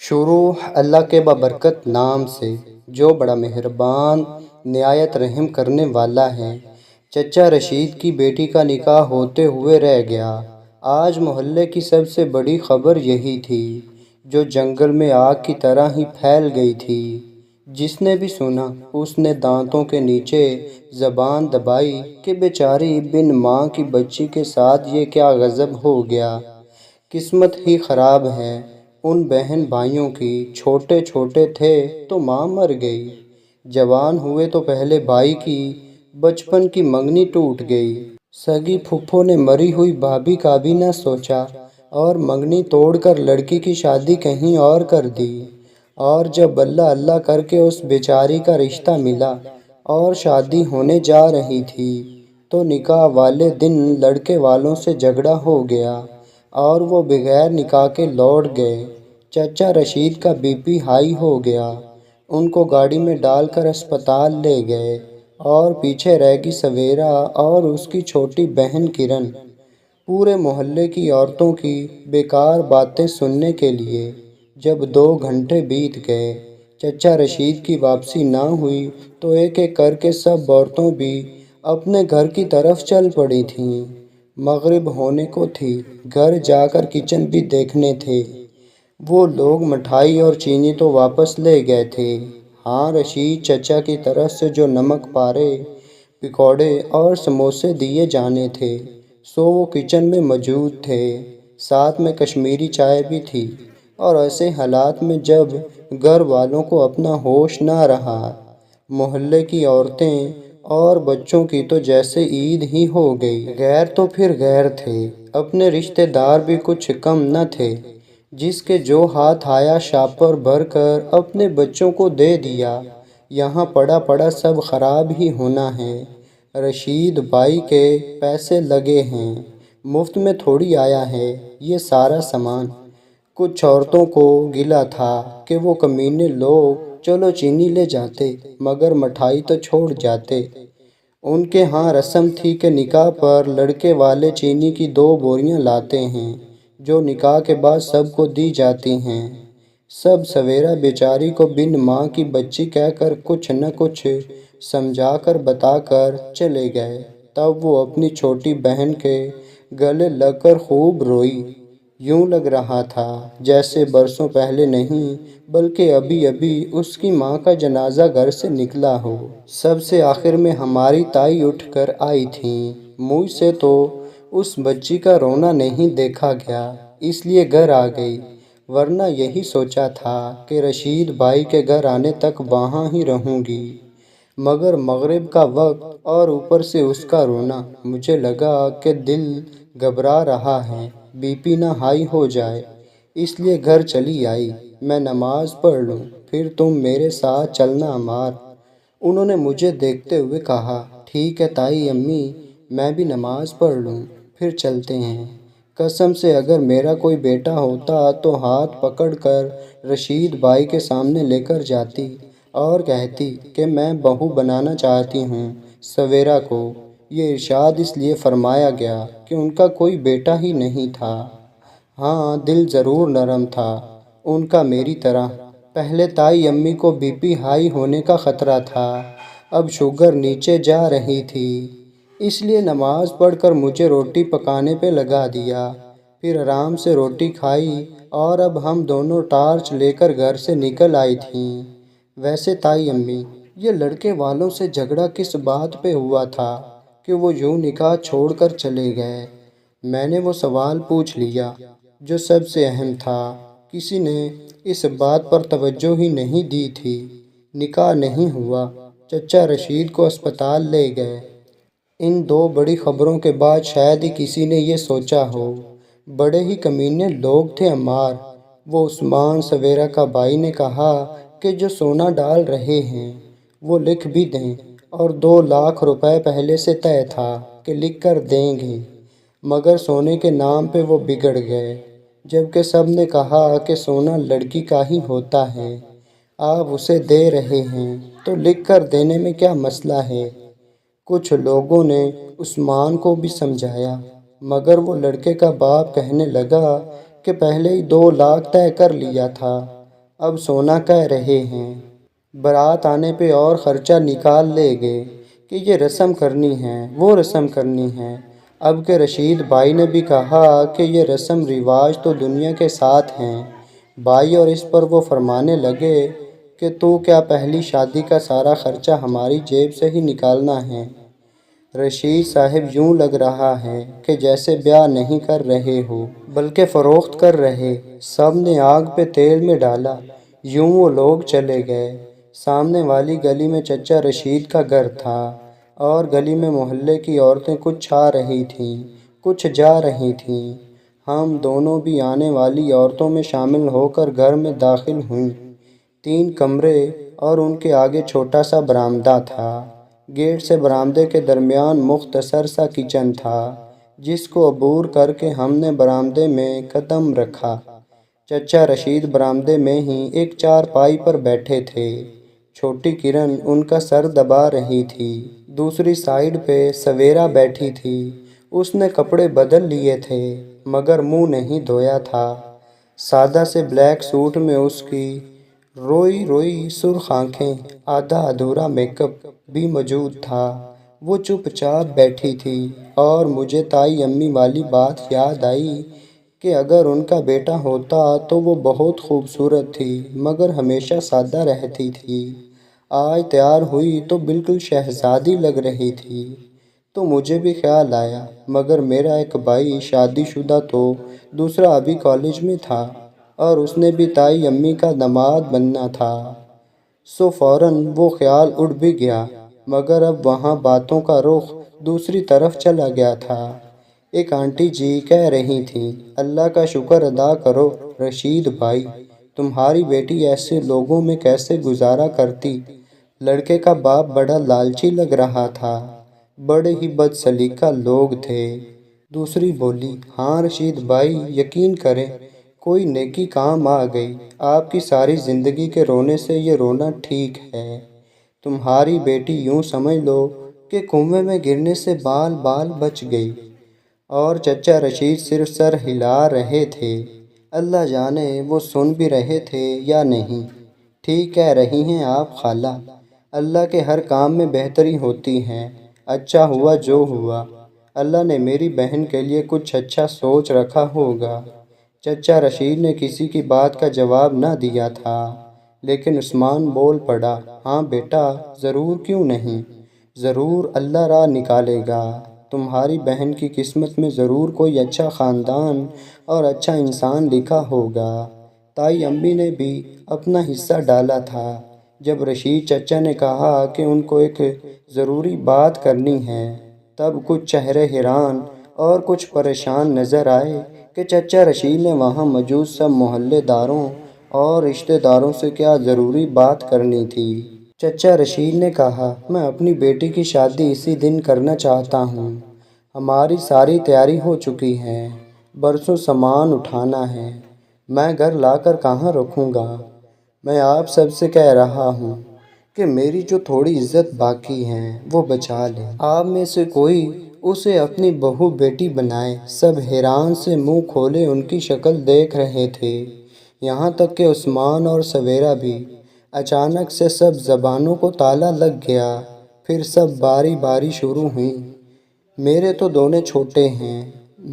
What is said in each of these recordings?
شروع اللہ کے بابرکت نام سے جو بڑا مہربان نہایت رحم کرنے والا ہے۔ چچا رشید کی بیٹی کا نکاح ہوتے ہوئے رہ گیا۔ آج محلے کی سب سے بڑی خبر یہی تھی جو جنگل میں آگ کی طرح ہی پھیل گئی تھی۔ جس نے بھی سنا اس نے دانتوں کے نیچے زبان دبائی کہ بیچاری بن ماں کی بچی کے ساتھ یہ کیا غضب ہو گیا۔ قسمت ہی خراب ہے ان بہن بھائیوں کی، چھوٹے چھوٹے تھے تو ماں مر گئی، جوان ہوئے تو پہلے بھائی کی بچپن کی منگنی ٹوٹ گئی۔ سگی پھپھو نے مری ہوئی بھابھی کا بھی نہ سوچا اور منگنی توڑ کر لڑکی کی شادی کہیں اور کر دی۔ اور جب اللہ اللہ کر کے اس بیچاری کا رشتہ ملا اور شادی ہونے جا رہی تھی تو نکاح والے دن لڑکے والوں سے جھگڑا ہو گیا اور وہ بغیر نکاح کے لوٹ گئے۔ چچا رشید کا بی پی ہائی ہو گیا، ان کو گاڑی میں ڈال کر اسپتال لے گئے اور پیچھے رہ گئی سویرا اور اس کی چھوٹی بہن کرن، پورے محلے کی عورتوں کی بیکار باتیں سننے کے لیے۔ جب 2 گھنٹے بیت گئے، چچا رشید کی واپسی نہ ہوئی تو ایک ایک کر کے سب عورتوں بھی اپنے گھر کی طرف چل پڑی تھیں۔ مغرب ہونے کو تھی، گھر جا کر کچن بھی دیکھنے تھے۔ وہ لوگ مٹھائی اور چینی تو واپس لے گئے تھے، ہاں رشید چچا کی طرف سے جو نمک پارے، پکوڑے اور سموسے دیے جانے تھے سو وہ کچن میں موجود تھے، ساتھ میں کشمیری چائے بھی تھی۔ اور ایسے حالات میں جب گھر والوں کو اپنا ہوش نہ رہا، محلے کی عورتیں اور بچوں کی تو جیسے عید ہی ہو گئی۔ غیر تو پھر غیر تھے، اپنے رشتہ دار بھی کچھ کم نہ تھے۔ جس کے جو ہاتھ آیا شاپر بھر کر اپنے بچوں کو دے دیا، یہاں پڑا پڑا سب خراب ہی ہونا ہے۔ رشید بھائی کے پیسے لگے ہیں، مفت میں تھوڑی آیا ہے یہ سارا سامان۔ کچھ عورتوں کو گلہ تھا کہ وہ کمینے لوگ چلو چینی لے جاتے مگر مٹھائی تو چھوڑ جاتے۔ ان کے ہاں رسم تھی کہ نکاح پر لڑکے والے چینی کی 2 بوریاں لاتے ہیں جو نکاح کے بعد سب کو دی جاتی ہیں۔ سب سویرا بیچاری کو بن ماں کی بچی کہہ کر کچھ نہ کچھ سمجھا کر بتا کر چلے گئے۔ تب وہ اپنی چھوٹی بہن کے گلے لگ کر خوب روئی، یوں لگ رہا تھا جیسے برسوں پہلے نہیں بلکہ ابھی ابھی اس کی ماں کا جنازہ گھر سے نکلا ہو۔ سب سے آخر میں ہماری تائی اٹھ کر آئی تھیں، مجھ سے تو اس بچی کا رونا نہیں دیکھا گیا اس لیے گھر آ گئی، ورنہ یہی سوچا تھا کہ رشید بھائی کے گھر آنے تک وہاں ہی رہوں گی، مگر مغرب کا وقت اور اوپر سے اس کا رونا، مجھے لگا کہ دل گھبرا رہا ہے بی پی نہ ہائی ہو جائے، اس لیے گھر چلی آئی، میں نماز پڑھ لوں پھر تم میرے ساتھ چلنا عمار۔ انہوں نے مجھے دیکھتے ہوئے کہا، ٹھیک ہے تائی امی، میں بھی نماز پڑھ لوں پھر چلتے ہیں۔ قسم سے اگر میرا کوئی بیٹا ہوتا تو ہاتھ پکڑ کر رشید بھائی کے سامنے لے کر جاتی اور کہتی کہ میں بہو بنانا چاہتی ہوں سویرا کو۔ یہ ارشاد اس لیے فرمایا گیا کہ ان کا کوئی بیٹا ہی نہیں تھا۔ ہاں دل ضرور نرم تھا ان کا میری طرح۔ پہلے تائی امی کو بی پی ہائی ہونے کا خطرہ تھا، اب شوگر نیچے جا رہی تھی، اس لیے نماز پڑھ کر مجھے روٹی پکانے پہ لگا دیا، پھر آرام سے روٹی کھائی اور اب ہم دونوں ٹارچ لے کر گھر سے نکل آئی تھیں۔ ویسے تائی امی، یہ لڑکے والوں سے جھگڑا کس بات پہ ہوا تھا کہ وہ یوں نکاح چھوڑ کر چلے گئے؟ میں نے وہ سوال پوچھ لیا جو سب سے اہم تھا، کسی نے اس بات پر توجہ ہی نہیں دی تھی۔ نکاح نہیں ہوا، چچا رشید کو اسپتال لے گئے۔ ان 2 بڑی خبروں کے بعد شاید ہی کسی نے یہ سوچا ہو، بڑے ہی کمینے لوگ تھے عمار۔ وہ عثمان سویرا کا بھائی نے کہا کہ جو سونا ڈال رہے ہیں وہ لکھ بھی دیں، اور 2 لاکھ روپے پہلے سے طے تھا کہ لکھ کر دیں گے، مگر سونے کے نام پہ وہ بگڑ گئے، جبکہ سب نے کہا کہ سونا لڑکی کا ہی ہوتا ہے، آپ اسے دے رہے ہیں تو لکھ کر دینے میں کیا مسئلہ ہے۔ کچھ لوگوں نے عثمان کو بھی سمجھایا مگر وہ لڑکے کا باپ کہنے لگا کہ پہلے ہی 2 لاکھ طے کر لیا تھا، اب سونا کہہ رہے ہیں، بارات آنے پہ اور خرچہ نکال لے گے کہ یہ رسم کرنی ہے وہ رسم کرنی ہے۔ اب کہ رشید بھائی نے بھی کہا کہ یہ رسم رواج تو دنیا کے ساتھ ہیں بھائی، اور اس پر وہ فرمانے لگے کہ تو کیا پہلی شادی کا سارا خرچہ ہماری جیب سے ہی نکالنا ہے؟ رشید صاحب یوں لگ رہا ہے کہ جیسے بیاہ نہیں کر رہے ہو بلکہ فروخت کر رہے۔ سب نے آگ پہ تیل میں ڈالا، یوں وہ لوگ چلے گئے۔ سامنے والی گلی میں چچا رشید کا گھر تھا، اور گلی میں محلے کی عورتیں کچھ آ رہی تھیں کچھ جا رہی تھیں۔ ہم دونوں بھی آنے والی عورتوں میں شامل ہو کر گھر میں داخل ہوئیں۔ 3 کمرے اور ان کے آگے چھوٹا سا برآمدہ تھا۔ گیٹ سے برآمدے کے درمیان مختصر سا کچن تھا، جس کو عبور کر کے ہم نے برآمدے میں قدم رکھا۔ چچا رشید برآمدے میں ہی ایک چارپائی پر بیٹھے تھے۔ چھوٹی کرن ان کا سر دبا رہی تھی۔ دوسری سائیڈ پہ سویرا بیٹھی تھی۔ اس نے کپڑے بدل لیے تھے مگر منہ نہیں دھویا تھا۔ سادہ سے بلیک سوٹ میں اس کی روئی روئی سرخ آنکھیں، آدھا ادھورا میک اپ بھی موجود تھا۔ وہ چپ چاپ بیٹھی تھی، اور مجھے تائی امی والی بات یاد آئی کہ اگر ان کا بیٹا ہوتا تو وہ بہت خوبصورت تھی مگر ہمیشہ سادہ رہتی تھی۔ آج تیار ہوئی تو بالکل شہزادی لگ رہی تھی۔ تو مجھے بھی خیال آیا، مگر میرا ایک بھائی شادی شدہ تو دوسرا ابھی کالج میں تھا، اور اس نے بھی تائی امی کا داماد بننا تھا۔ سو فوراً وہ خیال اڑ بھی گیا، مگر اب وہاں باتوں کا رخ دوسری طرف چلا گیا تھا۔ ایک آنٹی جی کہہ رہی تھیں، اللہ کا شکر ادا کرو رشید بھائی، تمہاری بیٹی ایسے لوگوں میں کیسے گزارا کرتی۔ لڑکے کا باپ بڑا لالچی لگ رہا تھا، بڑے ہی بد سلیقہ لوگ تھے۔ دوسری بولی، ہاں رشید بھائی، یقین کریں کوئی نیکی کام آ گئی۔ آپ کی ساری زندگی کے رونے سے یہ رونا ٹھیک ہے۔ تمہاری بیٹی یوں سمجھ لو کہ کنویں میں گرنے سے بال بال بچ گئی۔ اور چچا رشید صرف سر ہلا رہے تھے۔ اللہ جانے وہ سن بھی رہے تھے یا نہیں۔ ٹھیک کہہ رہی ہیں آپ خالہ، اللہ کے ہر کام میں بہتری ہوتی ہے۔ اچھا ہوا جو ہوا، اللہ نے میری بہن کے لیے کچھ اچھا سوچ رکھا ہوگا۔ چچا رشید نے کسی کی بات کا جواب نہ دیا تھا، لیکن عثمان بول پڑا، ہاں بیٹا، ضرور، کیوں نہیں، ضرور اللہ راہ نکالے گا۔ تمہاری بہن کی قسمت میں ضرور کوئی اچھا خاندان اور اچھا انسان لکھا ہوگا۔ تائی امی نے بھی اپنا حصہ ڈالا تھا۔ جب رشید چچا نے کہا کہ ان کو ایک ضروری بات کرنی ہے، تب کچھ چہرے حیران اور کچھ پریشان نظر آئے کہ چچا رشید نے وہاں موجود سب محلے داروں اور رشتہ داروں سے کیا ضروری بات کرنی تھی۔ چچا رشید نے کہا، میں اپنی بیٹی کی شادی اسی دن کرنا چاہتا ہوں۔ ہماری ساری تیاری ہو چکی ہے، برسوں سامان اٹھانا ہے، میں گھر لا کر کہاں رکھوں گا۔ میں آپ سب سے کہہ رہا ہوں کہ میری جو تھوڑی عزت باقی ہے وہ بچا لیں۔ آپ میں سے کوئی اسے اپنی بہو بیٹی بنائے۔ سب حیران سے منہ کھولے ان کی شکل دیکھ رہے تھے، یہاں تک کہ عثمان اور سویرا بھی۔ اچانک سے سب زبانوں کو تالا لگ گیا، پھر سب باری باری شروع ہوئیں۔ میرے تو دونوں چھوٹے ہیں،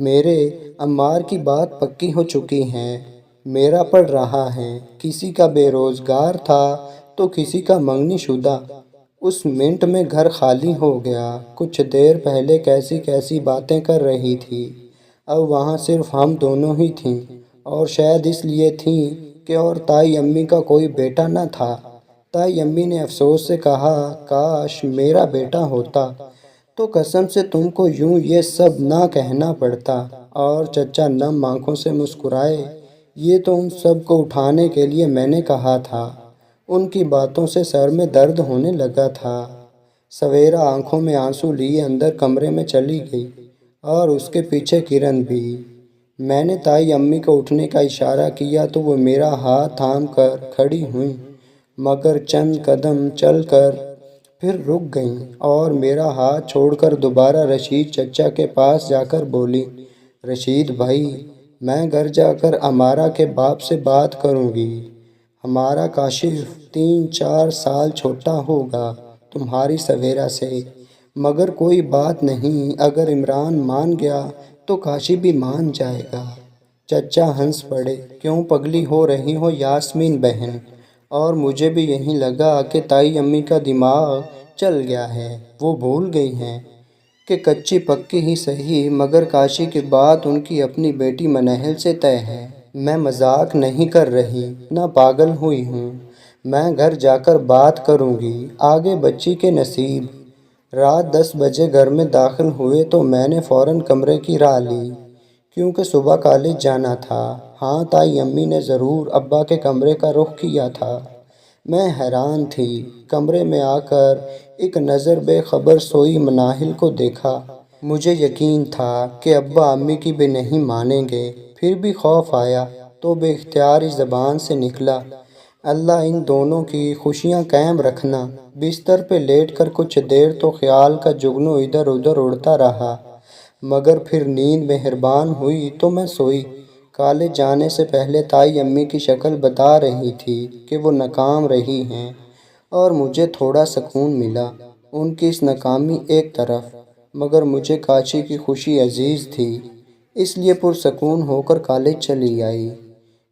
میرے عمار کی بات پکی ہو چکی ہے، میرا پڑ رہا ہے، کسی کا بے روزگار تھا تو کسی کا منگنی شدہ۔ اس منٹ میں گھر خالی ہو گیا۔ کچھ دیر پہلے کیسی کیسی باتیں کر رہی تھی، اب وہاں صرف ہم دونوں ہی تھیں، اور شاید اس لیے تھیں کہ اور تائی امی کا کوئی بیٹا نہ تھا۔ تائی امی نے افسوس سے کہا، کاش میرا بیٹا ہوتا تو قسم سے تم کو یوں یہ سب نہ کہنا پڑتا۔ اور چچا نم آنکھوں سے مسکرائے، یہ تو ان سب کو اٹھانے کے لیے میں نے کہا تھا۔ ان کی باتوں سے سر میں درد ہونے لگا تھا۔ سویرا آنکھوں میں آنسو لیے اندر کمرے میں چلی گئی، اور اس کے پیچھے کرن بھی۔ میں نے تائی امی کو اٹھنے کا اشارہ کیا تو وہ میرا ہاتھ تھام کر کھڑی ہوئیں، مگر چند قدم چل کر پھر رک گئیں اور میرا ہاتھ چھوڑ کر دوبارہ رشید چچا کے پاس جا کر بولی، رشید بھائی، میں گھر جا کر امارہ کے باپ سے بات کروں گی۔ ہمارا کاشف 3-4 سال چھوٹا ہوگا تمہاری سویرا سے، مگر کوئی بات نہیں، اگر عمران مان گیا تو کاشف بھی مان جائے گا۔ چچا ہنس پڑے، کیوں پگلی ہو رہی ہو یاسمین بہن؟ اور مجھے بھی یہیں لگا کہ تائی امی کا دماغ چل گیا ہے، وہ بھول گئی ہیں کہ کچی پکی ہی صحیح مگر کاشی کی بات ان کی اپنی بیٹی منہل سے طے ہے۔ میں مذاق نہیں کر رہی، نہ پاگل ہوئی ہوں، میں گھر جا کر بات کروں گی، آگے بچی کے نصیب۔ رات 10 بجے گھر میں داخل ہوئے تو میں نے فوراً کمرے کی راہ لی، کیونکہ صبح کالج جانا تھا۔ ہاں، تائی امی نے ضرور ابا کے کمرے کا رخ کیا تھا۔ میں حیران تھی، کمرے میں آ کر ایک نظر بے خبر سوئی مناہل کو دیکھا۔ مجھے یقین تھا کہ ابا امی کی بھی نہیں مانیں گے، پھر بھی خوف آیا تو بے اختیار زبان سے نکلا، اللہ ان دونوں کی خوشیاں قائم رکھنا۔ بستر پہ لیٹ کر کچھ دیر تو خیال کا جگنو ادھر ادھر اڑتا رہا، مگر پھر نیند مہربان ہوئی تو میں سوئی۔ کالج جانے سے پہلے تائی امی کی شکل بتا رہی تھی کہ وہ ناکام رہی ہیں، اور مجھے تھوڑا سکون ملا۔ ان کی اس ناکامی ایک طرف، مگر مجھے کاشی کی خوشی عزیز تھی، اس لیے پرسکون ہو کر کالج چلی آئی،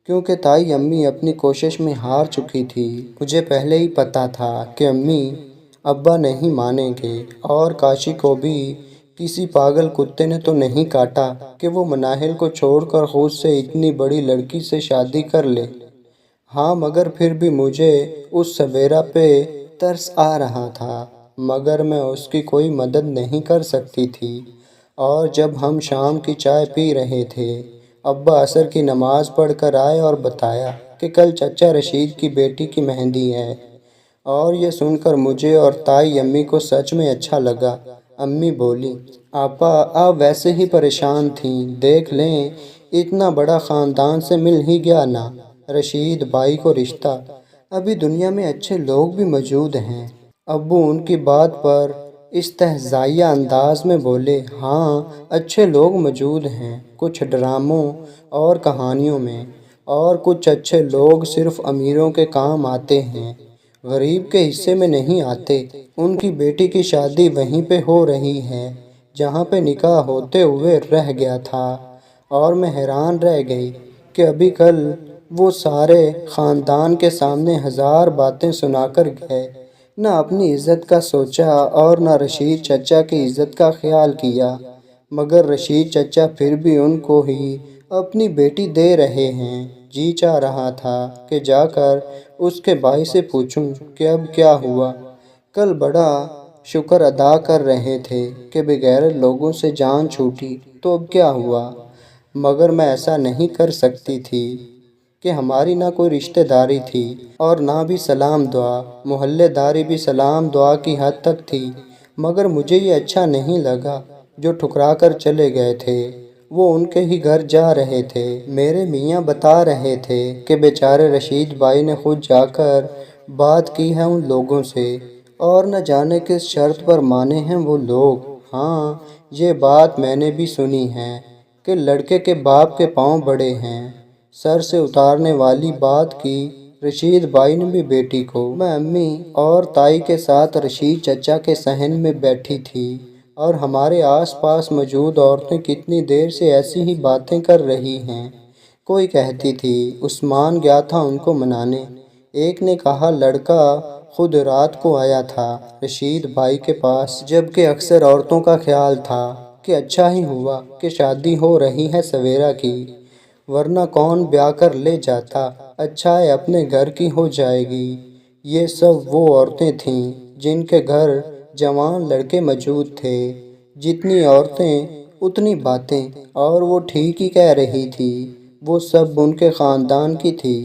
کیونکہ تائی امی اپنی کوشش میں ہار چکی تھی۔ مجھے پہلے ہی پتہ تھا کہ امی ابا نہیں مانیں گے، اور کاشی کو بھی کسی پاگل کتے نے تو نہیں کاٹا کہ وہ مناہل کو چھوڑ کر خود سے اتنی بڑی لڑکی سے شادی کر لے۔ ہاں، مگر پھر بھی مجھے اس سویرا پہ ترس آ رہا تھا، مگر میں اس کی کوئی مدد نہیں کر سکتی تھی۔ اور جب ہم شام کی چائے پی رہے تھے، ابا عصر کی نماز پڑھ کر آئے اور بتایا کہ کل چچا رشید کی بیٹی کی مہندی ہے، اور یہ سن کر مجھے اور تائی امی کو سچ میں اچھا لگا۔ امی بولی، آپا آپ ویسے ہی پریشان تھیں، دیکھ لیں اتنا بڑا خاندان سے مل ہی گیا نا، رشید بھائی کو رشتہ۔ ابھی دنیا میں اچھے لوگ بھی موجود ہیں۔ ابو ان کی بات پر استہزائیہ انداز میں بولے، ہاں اچھے لوگ موجود ہیں، کچھ ڈراموں اور کہانیوں میں، اور کچھ اچھے لوگ صرف امیروں کے کام آتے ہیں، غریب کے حصے میں نہیں آتے۔ ان کی بیٹی کی شادی وہیں پہ ہو رہی ہے جہاں پہ نکاح ہوتے ہوئے رہ گیا تھا، اور میں حیران رہ گئی کہ ابھی کل وہ سارے خاندان کے سامنے ہزار باتیں سنا کر گئے، نہ اپنی عزت کا سوچا اور نہ رشید چچا کی عزت کا خیال کیا، مگر رشید چچا پھر بھی ان کو ہی اپنی بیٹی دے رہے ہیں۔ جی چاہ رہا تھا کہ جا کر اس کے بھائی سے پوچھوں کہ اب کیا ہوا۔ کل بڑا شکر ادا کر رہے تھے کہ بغیر لوگوں سے جان چھوٹی، تو اب کیا ہوا؟ مگر میں ایسا نہیں کر سکتی تھی کہ ہماری نہ کوئی رشتہ داری تھی اور نہ بھی سلام دعا، محلے داری بھی سلام دعا کی حد تک تھی، مگر مجھے یہ اچھا نہیں لگا۔ جو ٹھکرا کر چلے گئے تھے وہ ان کے ہی گھر جا رہے تھے۔ میرے میاں بتا رہے تھے کہ بیچارے رشید بھائی نے خود جا کر بات کی ہے ان لوگوں سے، اور نہ جانے کس شرط پر مانے ہیں وہ لوگ۔ ہاں، یہ بات میں نے بھی سنی ہے کہ لڑکے کے باپ کے پاؤں بڑے ہیں۔ سر سے اتارنے والی بات کی رشید بھائی نے بھی بیٹی کو۔ میں امی اور تائی کے ساتھ رشید چچا کے صحن میں بیٹھی تھی، اور ہمارے آس پاس موجود عورتیں کتنی دیر سے ایسی ہی باتیں کر رہی ہیں۔ کوئی کہتی تھی عثمان گیا تھا ان کو منانے، ایک نے کہا لڑکا خود رات کو آیا تھا رشید بھائی کے پاس، جبکہ اکثر عورتوں کا خیال تھا کہ اچھا ہی ہوا کہ شادی ہو رہی ہے سویرا کی، ورنہ کون بیاہ کر لے جاتا، اچھا ہے اپنے گھر کی ہو جائے گی۔ یہ سب وہ عورتیں تھیں جن کے گھر جوان لڑکے موجود تھے۔ جتنی عورتیں اتنی باتیں، اور وہ ٹھیک ہی کہہ رہی تھی، وہ سب ان کے خاندان کی تھی،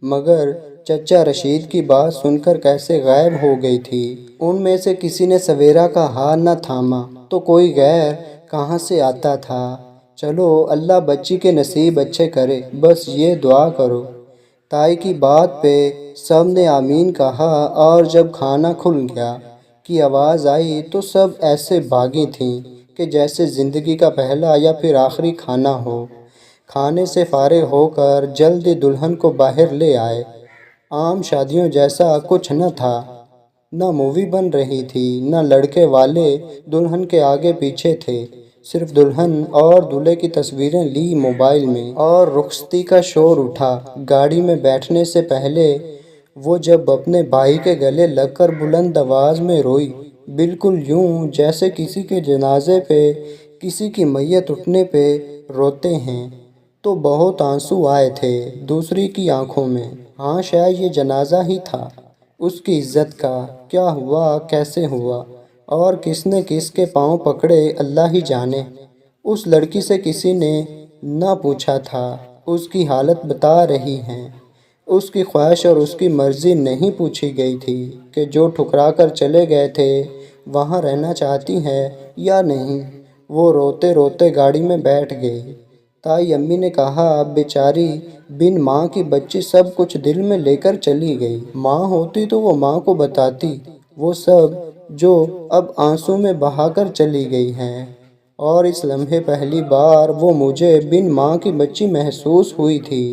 مگر چچا رشید کی بات سن کر کیسے غائب ہو گئی تھی۔ ان میں سے کسی نے سویرا کا ہاتھ نہ تھاما تو کوئی غیر کہاں سے آتا تھا۔ چلو اللہ بچی کے نصیب اچھے کرے، بس یہ دعا کرو۔ تائی کی بات پہ سب نے آمین کہا، اور جب کھانا کھل گیا کی آواز آئی تو سب ایسے بھاگی تھیں کہ جیسے زندگی کا پہلا یا پھر آخری کھانا ہو۔ کھانے سے فارغ ہو کر جلدی دلہن کو باہر لے آئے۔ عام شادیوں جیسا کچھ نہ تھا، نہ مووی بن رہی تھی، نہ لڑکے والے دلہن کے آگے پیچھے تھے، صرف دلہن اور دولہے کی تصویریں لی موبائل میں، اور رخصتی کا شور اٹھا۔ گاڑی میں بیٹھنے سے پہلے وہ جب اپنے بھائی کے گلے لگ کر بلند آواز میں روئی، بالکل یوں جیسے کسی کے جنازے پہ، کسی کی میت اٹھنے پہ روتے ہیں، تو بہت آنسو آئے تھے دوسری کی آنکھوں میں۔ ہاں، شاید یہ جنازہ ہی تھا اس کی عزت کا۔ کیا ہوا، کیسے ہوا، اور کس نے کس کے پاؤں پکڑے، اللہ ہی جانے۔ اس لڑکی سے کسی نے نہ پوچھا تھا، اس کی حالت بتا رہی ہیں، اس کی خواہش اور اس کی مرضی نہیں پوچھی گئی تھی کہ جو ٹھکرا کر چلے گئے تھے وہاں رہنا چاہتی ہے یا نہیں۔ وہ روتے روتے گاڑی میں بیٹھ گئی۔ تائی امی نے کہا، بیچاری بن ماں کی بچی سب کچھ دل میں لے کر چلی گئی، ماں ہوتی تو وہ ماں کو بتاتی وہ سب جو اب آنسوں میں بہا کر چلی گئی ہیں۔ اور اس لمحے پہلی بار وہ مجھے بن ماں کی بچی محسوس ہوئی تھی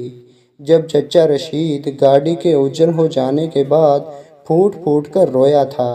جب چچا رشید گاڑی کے اوجھل ہو جانے کے بعد پھوٹ پھوٹ کر رویا تھا۔